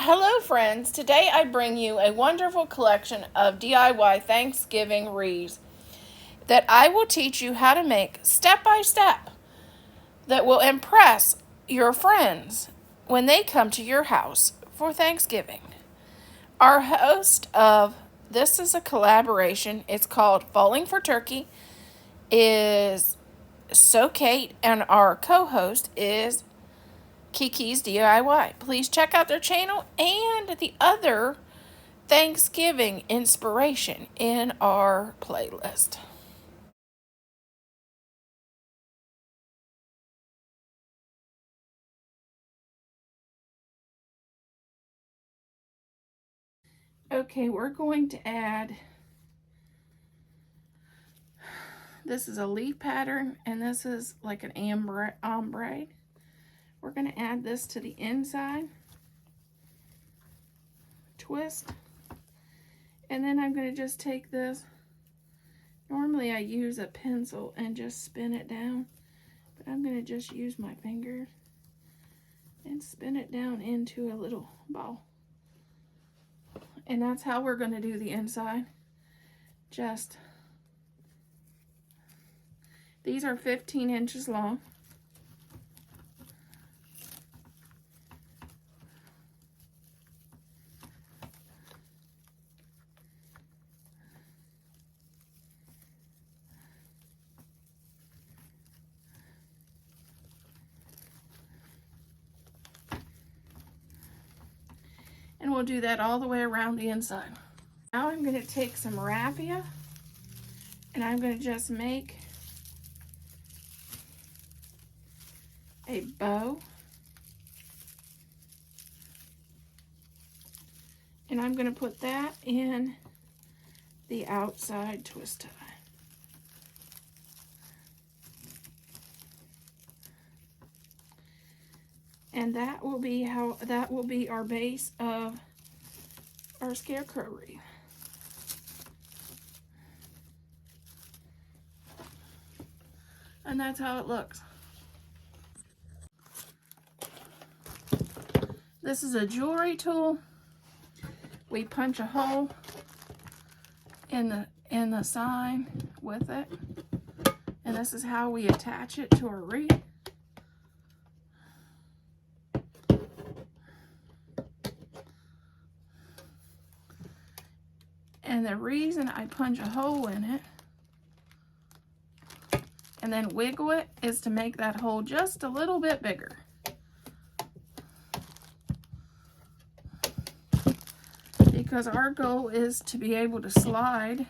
Hello friends, today I bring you a wonderful collection of DIY Thanksgiving wreaths that I will teach you how to make step by step that will impress your friends when they come to your house for Thanksgiving. Our host of this is a collaboration, it's called Falling for Turkey, is So Kate, and our co-host is Kiki's DIY. Please check out their channel and the other Thanksgiving inspiration in our playlist. Okay, we're going to add, this is a leaf pattern and this is like an ombre. We're going to add this to the inside, twist, and then I'm going to just take this. Normally I use a pencil and just spin it down, but I'm going to just use my fingers and spin it down into a little ball. And that's how we're going to do the inside. Just, these are 15 inches long. And we'll do that all the way around the inside. Now I'm going to take some raffia and I'm going to just make a bow. And I'm going to put that in the outside twist tie. And that will be our base of our scarecrow wreath. And that's how it looks. This is a jewelry tool. We punch a hole in the sign with it. And this is how we attach it to our wreath. And the reason I punch a hole in it and then wiggle it is to make that hole just a little bit bigger. Because our goal is to be able to slide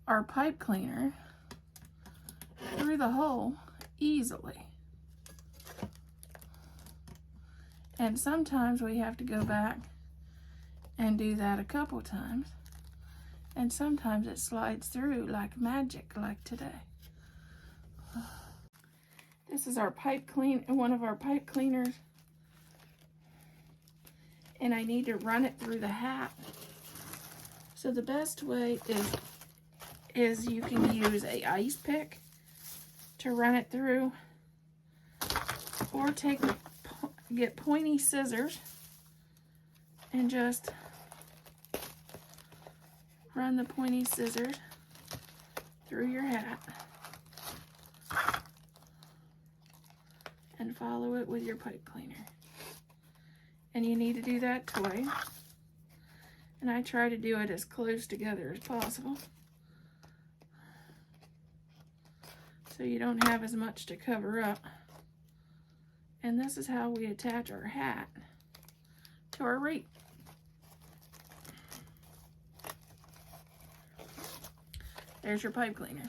our pipe cleaner through the hole easily. And sometimes we have to go back and do that a couple times. And sometimes it slides through like magic, like today. This is our one of our pipe cleaners. And I need to run it through the hat. So the best way is you can use a ice pick to run it through, or get pointy scissors and just run the pointy scissors through your hat and follow it with your pipe cleaner. And you need to do that twice. And I try to do it as close together as possible, so you don't have as much to cover up. And this is how we attach our hat to our wreath. There's your pipe cleaner.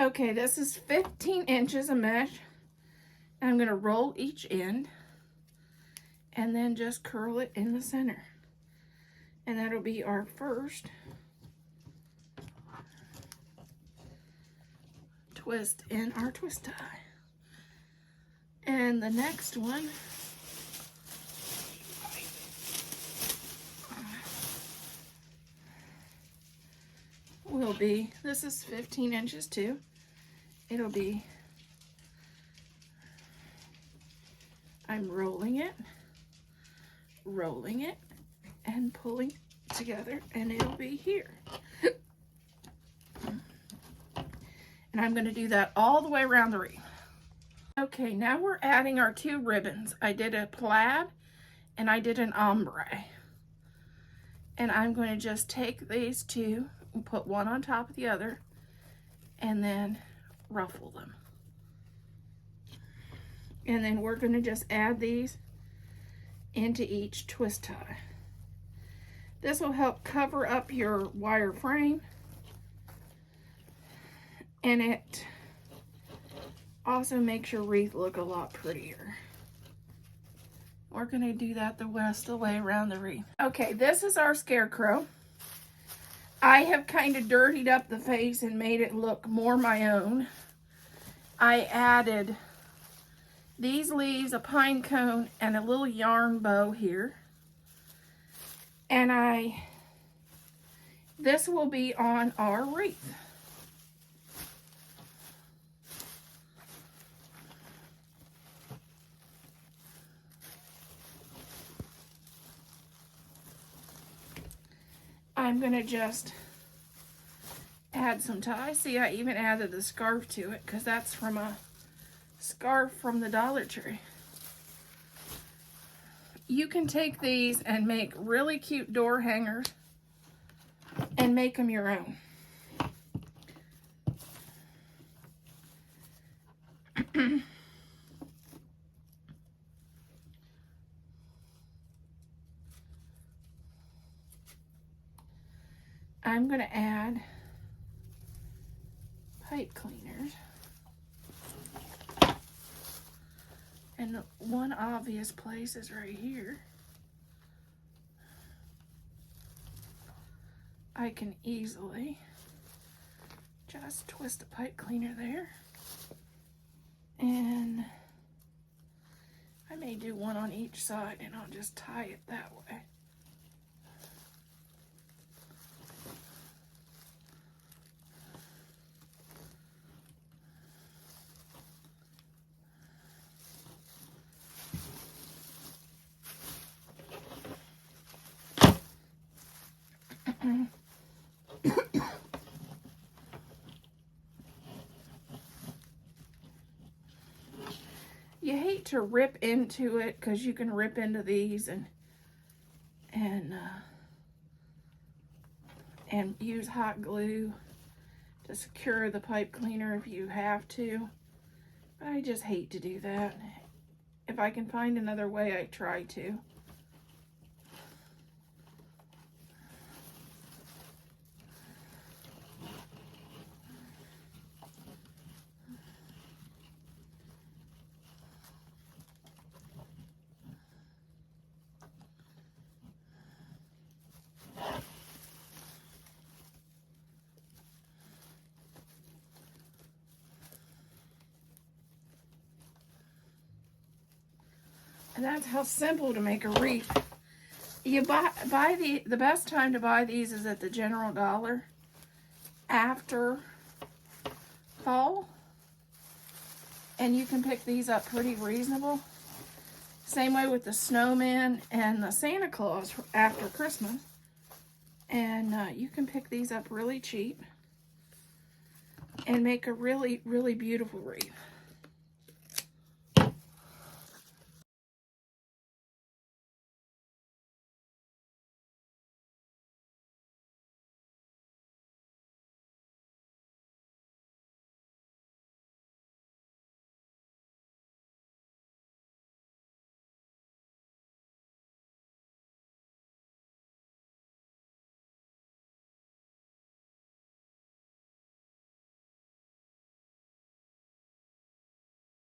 Okay, this is 15 inches of mesh. I'm going to roll each end and then just curl it in the center. And that'll be our first twist in our twist tie. And the next one will be, this is 15 inches too. It'll be, I'm rolling it, and pulling together, and it'll be here. And I'm going to do that all the way around the wreath. Okay, now we're adding our 2 ribbons. I did a plaid and I did an ombre. And I'm going to just take these 2 and put one on top of the other and then ruffle them. And then we're going to just add these into each twist tie. This will help cover up your wire frame, and it also makes your wreath look a lot prettier. We're going to do that the rest of the way around the wreath. Okay, this is our scarecrow. I have kind of dirtied up the face and made it look more my own. I added these leaves, a pine cone, and a little yarn bow here. And this will be on our wreath. I'm going to just add some ties. See, I even added the scarf to it because that's from a scarf from the Dollar Tree. You can take these and make really cute door hangers and make them your own. I'm going to add pipe cleaners. And one obvious place is right here. I can easily just twist a pipe cleaner there. And I may do one on each side and I'll just tie it that way. You hate to rip into it because you can rip into these and use hot glue to secure the pipe cleaner if you have to. But I just hate to do that. If I can find another way, I try to. And that's how simple to make a wreath. You buy the best time to buy these is at the General Dollar after fall. And you can pick these up pretty reasonable. Same way with the snowman and the Santa Claus after Christmas. And you can pick these up really cheap and make a really, really beautiful wreath.